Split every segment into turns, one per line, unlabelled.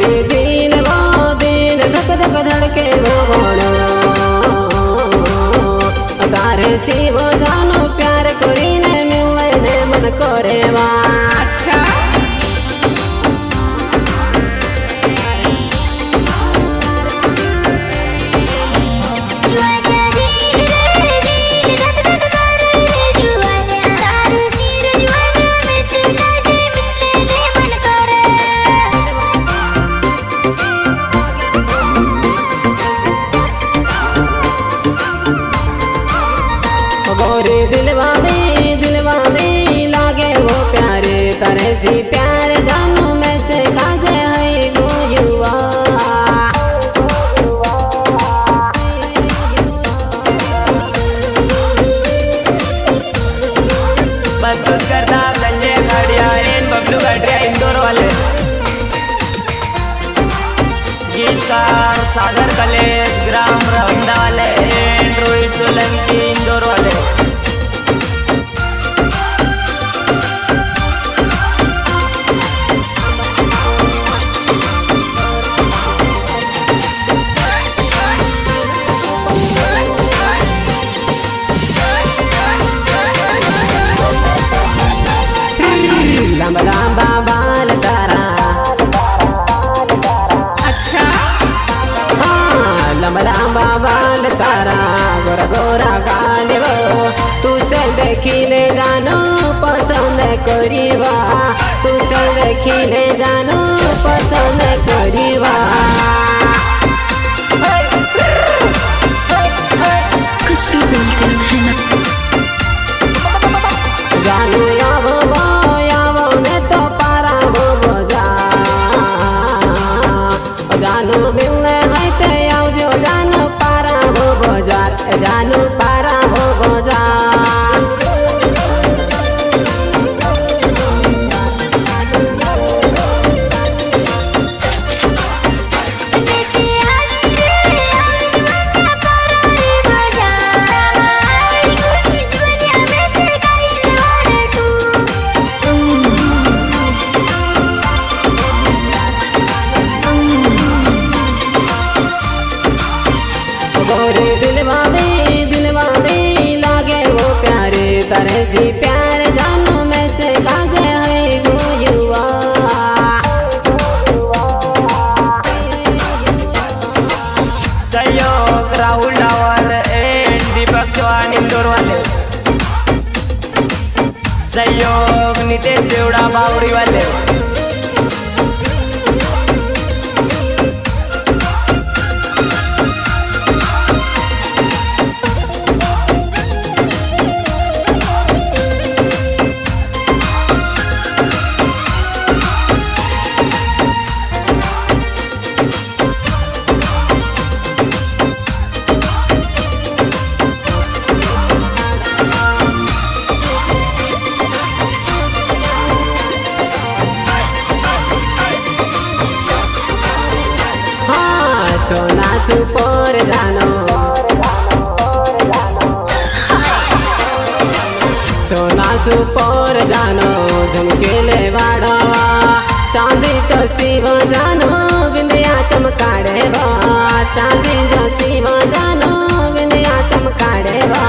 गोरे दिल धक धक धड़के वो बोलो तारे शिव जानो प्यार करीने मिलने ने मन करे वा।
अच्छा
गोरे दिलवा में लागे वो प्यारे तरह सी प्यार जानू मैं से काजे है गो युवा।
प्रस्तुत करता संजय खाड़िया एन बबलू गाड़िया इंदौर वाले। गीतकार सागर कलेश ग्राम रमदा वाले एन रोहित सोलंकी इंदौर वाले।
लंबा लंबा बाल तारा।
अच्छा
हाँ लंबा लंबा बाल तारा गोरा गोरा गाल वो तुझसे देखिले जानो पसंद करीबा तुझसे देखिले जानो पसंद करीबा।
कुछ भी बोलते हैं ना
जानू यावो ने तो पारा वो बजा जानू मिलने है ते आओ जो जानू पारा वो बाजार जानू पारा वो बाजार। गोरे दिलवा में लागे वो प्यारे तरह सी प्यार जानू मैं से काजे है गो युवा।
सहयोग राहुल डावर एन दीपक चौहान इंदौर वाले। सहयोग नितेश देवड़ा बावड़ी वाले।
सोना सुपोर जानो सोना सुपोर जानो झुमकेले वाड़वा चांदी तो शिव जानो बिंदिया चमकाड़े वा चांदी जो शिव जानो बिंदिया चमकाड़े वा।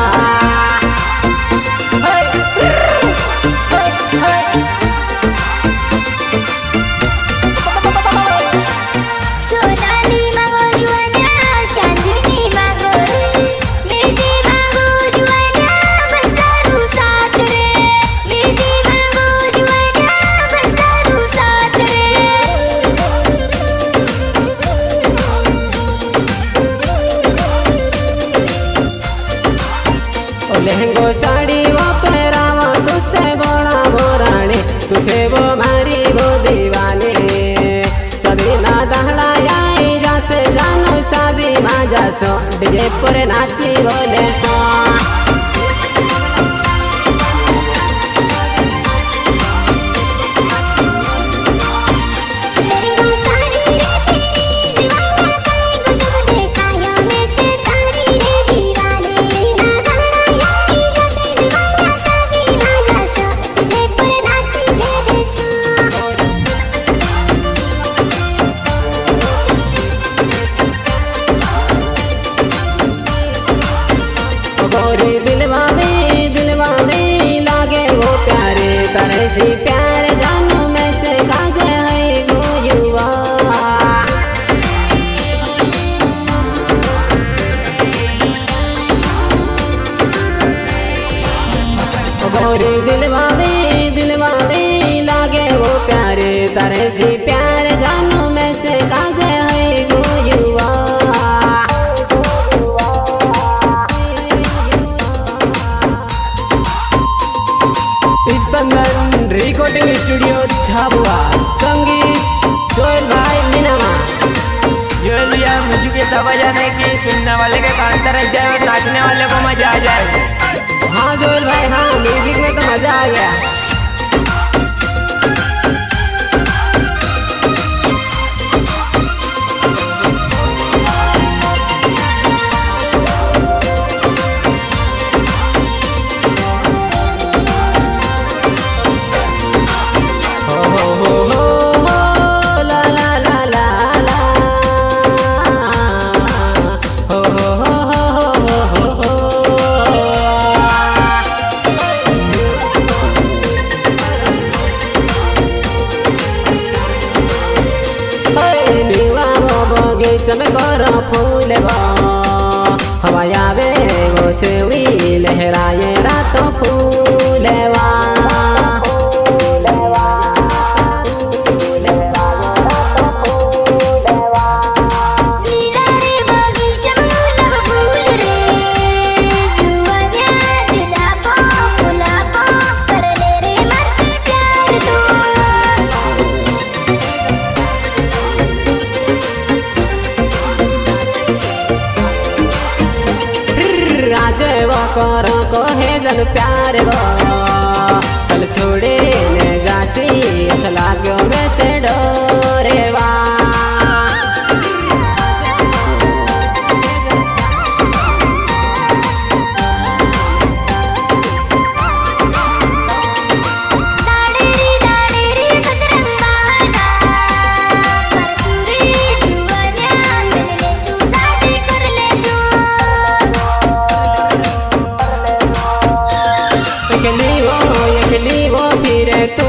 लहंगो साड़ी वो पहरावा तुझसे बड़ा बोराने तुझे वो मारी वो दीवाने सभी ना दहला आई जैसे जानो शादी माँ जैसो डीजे पर नाची बोले सो। से प्यार जानू में से काजे है गो युवा गोरी दिलवा में लागे वो प्यारे तारे से प्यार जानू में से काजे है गो युवा स्पंदन रिकॉर्डिंग स्टूडियो झाबुआ संगीत जोएल भाई मीनामा
जोएल भैया मुझे के सब जाने की सुनने वाले के कान तरस जाए और नाचने वाले को मजा आ जाए।
हाँ जोएल भाई हाँ म्यूजिक में तो मजा आ गया। चमे करो फूल हवाया वे वो सेवी लहराए रातों फूलवा करो कहे जन प्यार वो कल छोड़े ने जासी असला क्यों में से डोरे वा यकली वो फिर तू